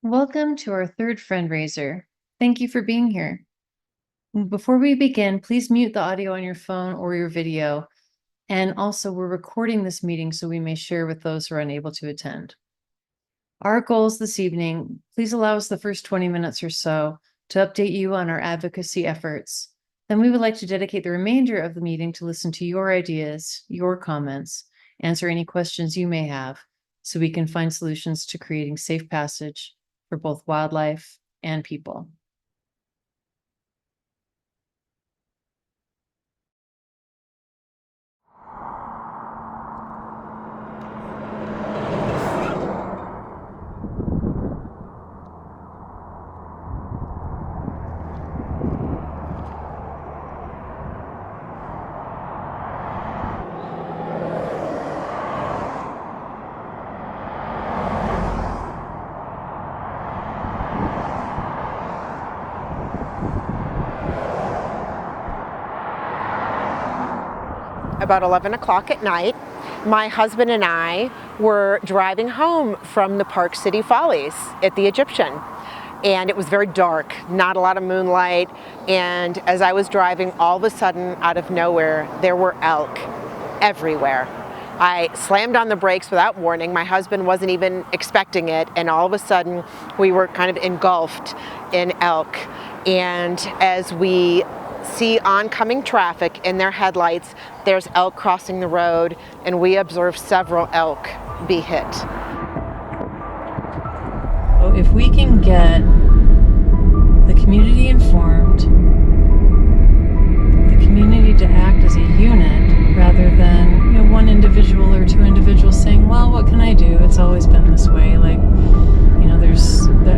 Welcome to our third Friendraiser. Thank you for being here. Before we begin, please mute the audio on your phone or your video. And also, we're recording this meeting so we may share with those who are unable to attend. Our goals this evening, please allow us the first 20 minutes or so to update you on our advocacy efforts. Then we would like to dedicate the remainder of the meeting to listen to your ideas, your comments, answer any questions you may have, so we can find solutions to creating safe passage for both wildlife and people. About 11 o'clock at night, my husband and I were driving home from the Park City Follies at the Egyptian. And it was very dark, not a lot of moonlight. And as I was driving, all of a sudden, out of nowhere, there were elk everywhere. I slammed on the brakes without warning. My husband wasn't even expecting it. And all of a sudden, we were kind of engulfed in elk. And as we see oncoming traffic in their headlights, there's elk crossing the road, and we observed several elk be hit. So if we can get the community informed, the community to act as a unit rather than one individual or two individuals saying, well, what can I do? It's always been this way.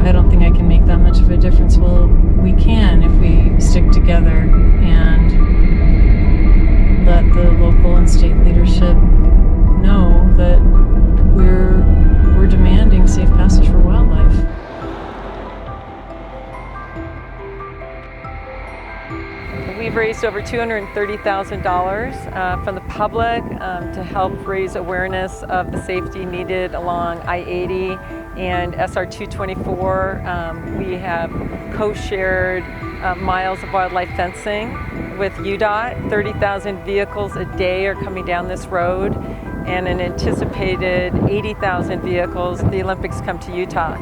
I don't think I can make that much of a difference. Well, we can if we stick together and let the local and state leadership know that we're demanding safe passage for wildlife. We've raised over $230,000 from the public to help raise awareness of the safety needed along I-80 and SR 224. We have co-shared miles of wildlife fencing with UDOT. 30,000 vehicles a day are coming down this road, and an anticipated 80,000 vehicles if the Olympics come to Utah.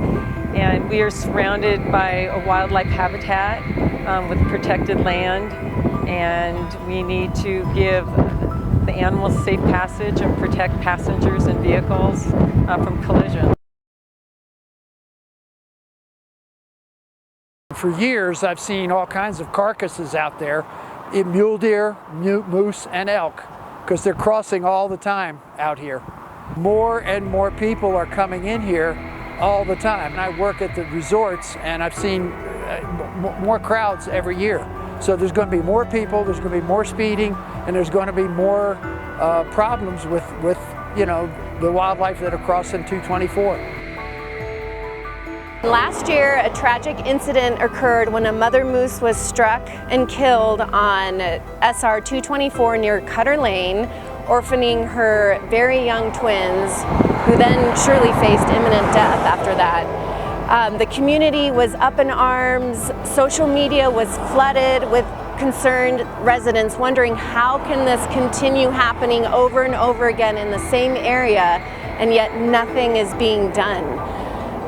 And we are surrounded by a wildlife habitat with protected land, and we need to give the animals safe passage and protect passengers and vehicles from collision. For years, I've seen all kinds of carcasses out there in mule deer, moose, and elk, because they're crossing all the time out here. More and more people are coming in here all the time. And I work at the resorts, and I've seen more crowds every year. So there's going to be more people, there's going to be more speeding, and there's going to be more problems with the wildlife that are crossing 224. Last year, a tragic incident occurred when a mother moose was struck and killed on SR 224 near Cutter Lane, orphaning her very young twins, who then surely faced imminent death after that. The community was up in arms. Social media was flooded with concerned residents wondering how can this continue happening over and over again in the same area, and yet nothing is being done.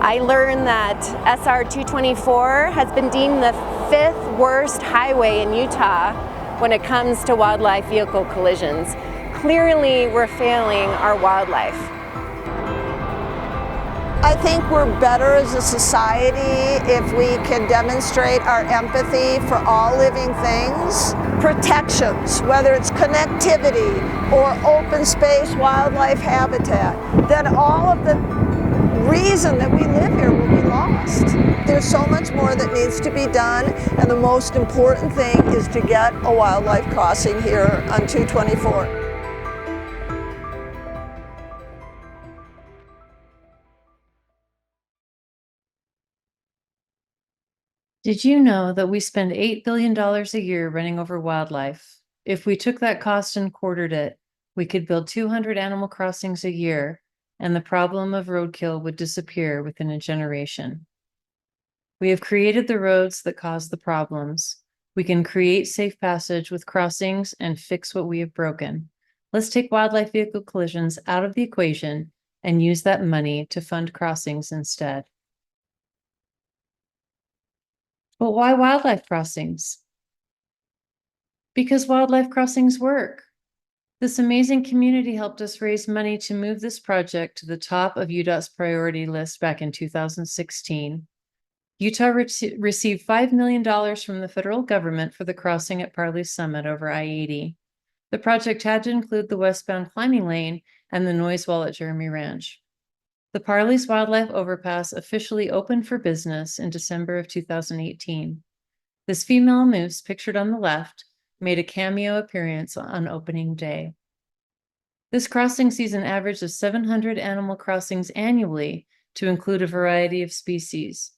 I learned that SR 224 has been deemed the 5th worst highway in Utah when it comes to wildlife vehicle collisions. Clearly, we're failing our wildlife. I think we're better as a society if we can demonstrate our empathy for all living things. Protections, whether it's connectivity or open space wildlife habitat, then all of the reason that we live here will be lost. There's so much more that needs to be done, and the most important thing is to get a wildlife crossing here on 224. Did you know that we spend $8 billion a year running over wildlife? If we took that cost and quartered it, we could build 200 animal crossings a year, and the problem of roadkill would disappear within a generation. We have created the roads that cause the problems. We can create safe passage with crossings and fix what we have broken. Let's take wildlife vehicle collisions out of the equation and use that money to fund crossings instead. But why wildlife crossings? Because wildlife crossings work. This amazing community helped us raise money to move this project to the top of UDOT's priority list back in 2016. Utah received $5 million from the federal government for the crossing at Parley Summit over I-80. The project had to include the westbound climbing lane and the noise wall at Jeremy Ranch. The Parley's Wildlife Overpass officially opened for business in December of 2018. This female moose, pictured on the left, made a cameo appearance on opening day. This crossing sees an average of 700 animal crossings annually to include a variety of species.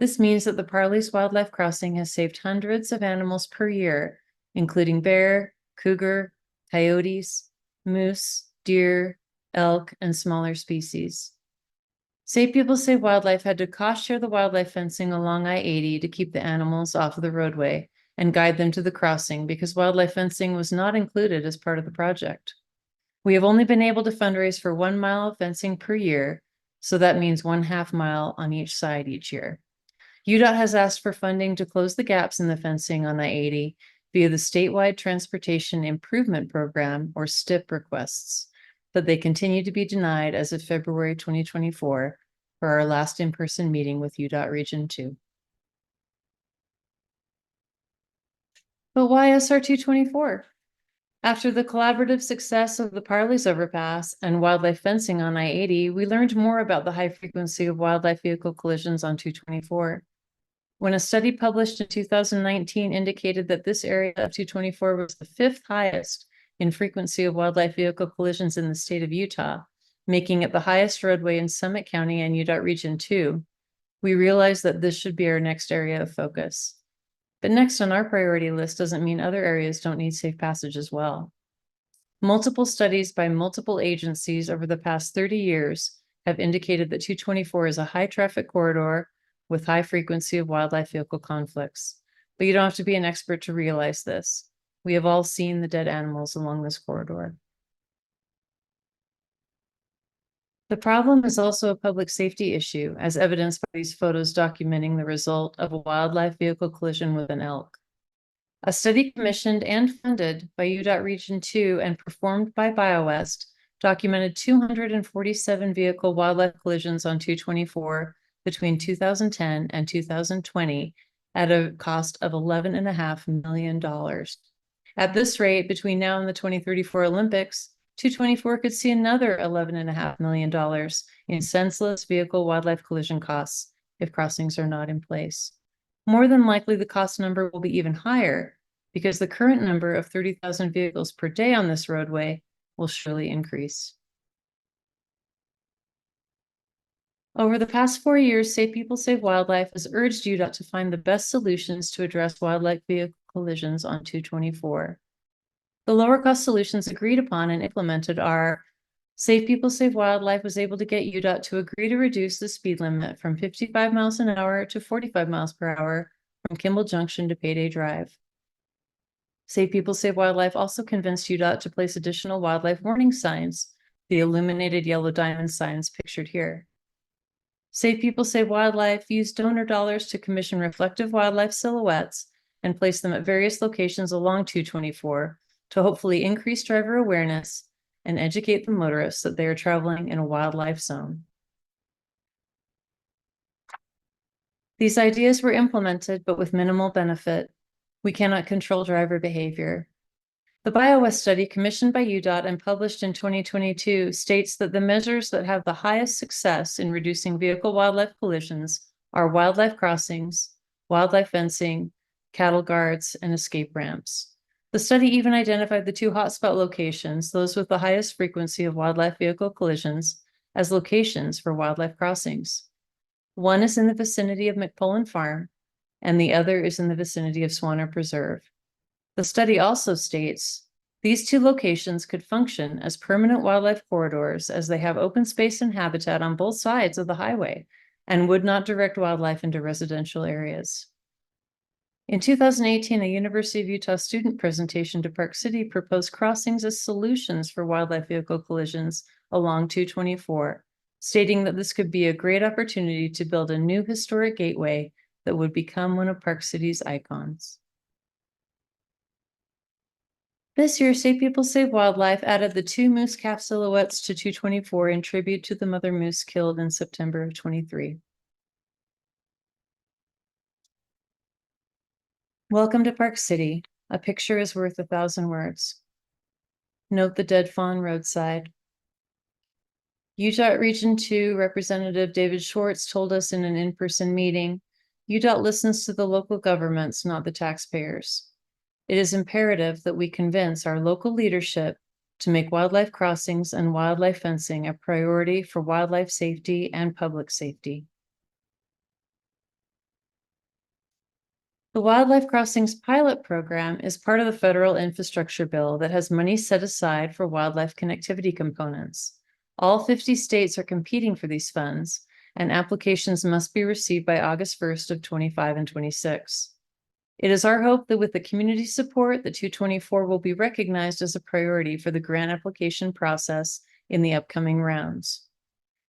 This means that the Parley's Wildlife Crossing has saved hundreds of animals per year, including bear, cougar, coyotes, moose, deer, elk, and smaller species. Save People Save Wildlife had to cost share the wildlife fencing along I-80 to keep the animals off of the roadway and guide them to the crossing because wildlife fencing was not included as part of the project. We have only been able to fundraise for 1 mile of fencing per year, so that means 1/2 mile on each side each year. UDOT has asked for funding to close the gaps in the fencing on I-80 via the Statewide Transportation Improvement Program, or STIP requests, but they continue to be denied as of February 2024 for our last in-person meeting with UDOT Region 2. But why SR 224? After the collaborative success of the Parley's Overpass and wildlife fencing on I-80, we learned more about the high frequency of wildlife vehicle collisions on 224. When a study published in 2019 indicated that this area of 224 was the 5th highest in frequency of wildlife vehicle collisions in the state of Utah, making it the highest roadway in Summit County and UDOT Region 2, we realized that this should be our next area of focus. But next on our priority list doesn't mean other areas don't need safe passage as well. Multiple studies by multiple agencies over the past 30 years have indicated that 224 is a high traffic corridor with high frequency of wildlife vehicle conflicts. But you don't have to be an expert to realize this. We have all seen the dead animals along this corridor. The problem is also a public safety issue, as evidenced by these photos documenting the result of a wildlife vehicle collision with an elk. A study commissioned and funded by UDOT Region 2 and performed by BioWest documented 247 vehicle wildlife collisions on 224 between 2010 and 2020 at a cost of $11.5 million. At this rate, between now and the 2034 Olympics, 224 could see another $11.5 million in senseless vehicle wildlife collision costs if crossings are not in place. More than likely, the cost number will be even higher because the current number of 30,000 vehicles per day on this roadway will surely increase. Over the past 4 years, Save People Save Wildlife has urged UDOT to find the best solutions to address wildlife vehicle collisions on 224. The lower cost solutions agreed upon and implemented are: Save People Save Wildlife was able to get UDOT to agree to reduce the speed limit from 55 miles an hour to 45 miles per hour from Kimball Junction to Payday Drive. Save People Save Wildlife also convinced UDOT to place additional wildlife warning signs, the illuminated yellow diamond signs pictured here. Save People Save Wildlife used donor dollars to commission reflective wildlife silhouettes and place them at various locations along 224 to hopefully increase driver awareness and educate the motorists that they are traveling in a wildlife zone. These ideas were implemented, but with minimal benefit. We cannot control driver behavior. The BioWest study commissioned by UDOT and published in 2022 states that the measures that have the highest success in reducing vehicle-wildlife collisions are wildlife crossings, wildlife fencing, cattle guards, and escape ramps. The study even identified the 2 hotspot locations, those with the highest frequency of wildlife vehicle collisions, as locations for wildlife crossings. One is in the vicinity of McPullen Farm, and the other is in the vicinity of Swanner Preserve. The study also states these 2 locations could function as permanent wildlife corridors as they have open space and habitat on both sides of the highway, and would not direct wildlife into residential areas. In 2018, a University of Utah student presentation to Park City proposed crossings as solutions for wildlife vehicle collisions along 224, stating that this could be a great opportunity to build a new historic gateway that would become one of Park City's icons. This year, Save People Save Wildlife added the 2 moose calf silhouettes to 224 in tribute to the mother moose killed in September of 23. Welcome to Park City. A picture is worth 1,000 words. Note the dead fawn roadside. UDOT Region 2 Representative David Schwartz told us in an in-person meeting, UDOT listens to the local governments, not the taxpayers. It is imperative that we convince our local leadership to make wildlife crossings and wildlife fencing a priority for wildlife safety and public safety. The Wildlife Crossings Pilot Program is part of the federal infrastructure bill that has money set aside for wildlife connectivity components. All 50 states are competing for these funds, and applications must be received by August 1st of 25 and 26. It is our hope that with the community support, the 224 will be recognized as a priority for the grant application process in the upcoming rounds.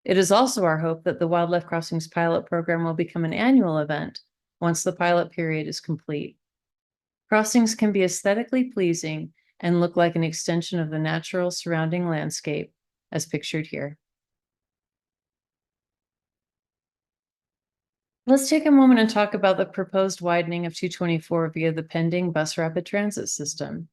It is also our hope that the Wildlife Crossings Pilot Program will become an annual event once the pilot period is complete. Crossings can be aesthetically pleasing and look like an extension of the natural surrounding landscape, as pictured here. Let's take a moment and talk about the proposed widening of 224 via the pending bus rapid transit system.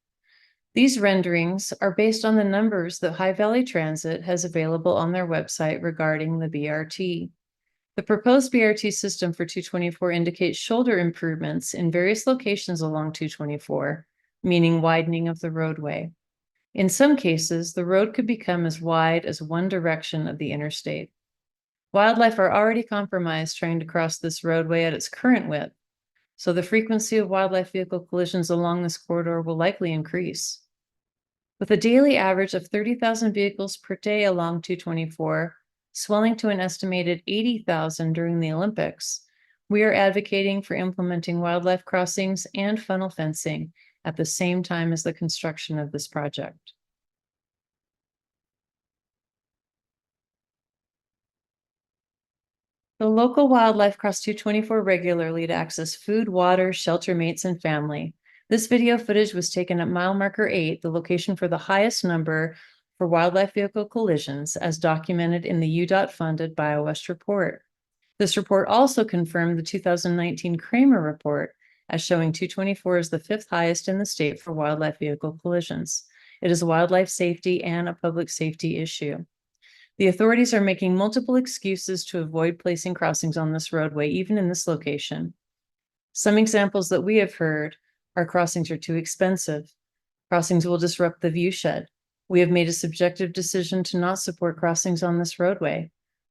These renderings are based on the numbers that High Valley Transit has available on their website regarding the BRT. The proposed BRT system for 224 indicates shoulder improvements in various locations along 224, meaning widening of the roadway. In some cases, the road could become as wide as one direction of the interstate. Wildlife are already compromised trying to cross this roadway at its current width, so the frequency of wildlife vehicle collisions along this corridor will likely increase. With a daily average of 30,000 vehicles per day along 224, swelling to an estimated 80,000 during the Olympics, we are advocating for implementing wildlife crossings and funnel fencing at the same time as the construction of this project. The local wildlife cross 224 regularly to access food, water, shelter mates, and family. This video footage was taken at mile marker 8, the location for the highest number for wildlife vehicle collisions, as documented in the UDOT-funded BioWest report. This report also confirmed the 2019 Kramer report, as showing 224 is the 5th highest in the state for wildlife vehicle collisions. It is a wildlife safety and a public safety issue. The authorities are making multiple excuses to avoid placing crossings on this roadway, even in this location. Some examples that we have heard are crossings are too expensive. Crossings will disrupt the view shed. We have made a subjective decision to not support crossings on this roadway.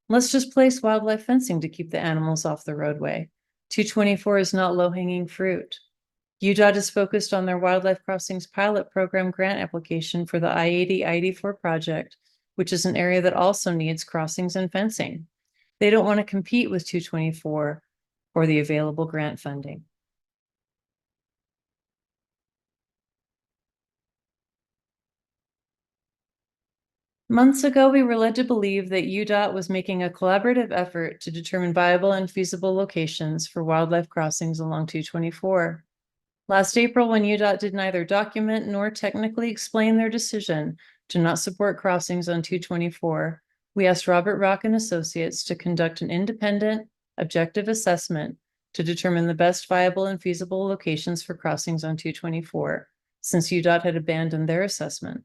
Let's just place wildlife fencing to keep the animals off the roadway. 224 is not low-hanging fruit. UDOT is focused on their Wildlife Crossings Pilot Program grant application for the I-80-I-84 project, which is an area that also needs crossings and fencing. They don't want to compete with 224 or the available grant funding. Months ago, we were led to believe that UDOT was making a collaborative effort to determine viable and feasible locations for wildlife crossings along 224. Last April, when UDOT did neither document nor technically explain their decision to not support crossings on 224, we asked Robert Rock and Associates to conduct an independent, objective assessment to determine the best viable and feasible locations for crossings on 224, since UDOT had abandoned their assessment.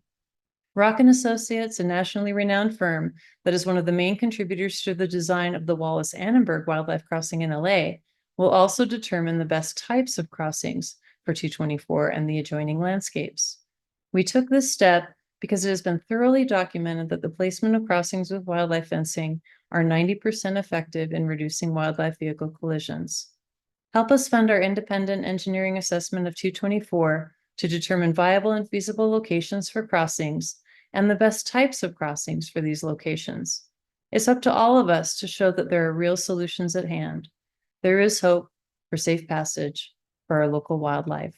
Rock and Associates, a nationally renowned firm that is one of the main contributors to the design of the Wallace-Annenberg Wildlife Crossing in LA, will also determine the best types of crossings for 224 and the adjoining landscapes. We took this step because it has been thoroughly documented that the placement of crossings with wildlife fencing are 90% effective in reducing wildlife vehicle collisions. Help us fund our independent engineering assessment of 224 to determine viable and feasible locations for crossings and the best types of crossings for these locations. It's up to all of us to show that there are real solutions at hand. There is hope for safe passage for our local wildlife.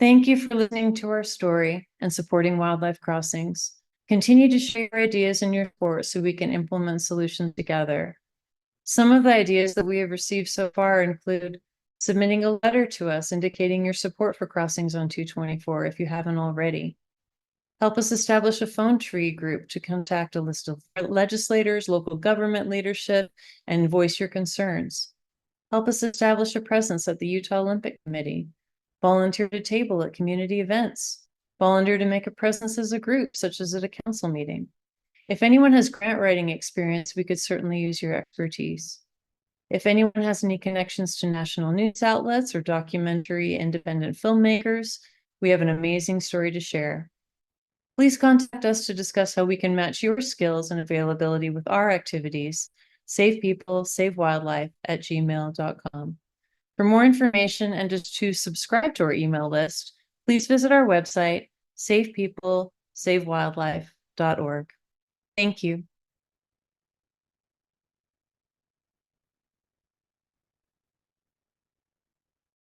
Thank you for listening to our story and supporting Wildlife Crossings. Continue to share your ideas and your support so we can implement solutions together. Some of the ideas that we have received so far include submitting a letter to us indicating your support for crossings on 224 if you haven't already. Help us establish a phone tree group to contact a list of legislators, local government leadership, and voice your concerns. Help us establish a presence at the Utah Olympic Committee. Volunteer to table at community events. Volunteer to make a presence as a group, such as at a council meeting. If anyone has grant writing experience, we could certainly use your expertise. If anyone has any connections to national news outlets or documentary independent filmmakers, we have an amazing story to share. Please contact us to discuss how we can match your skills and availability with our activities. SavePeopleSaveWildlife@gmail.com. For more information and just to subscribe to our email list, please visit our website, savepeoplesavewildlife.org. Thank you.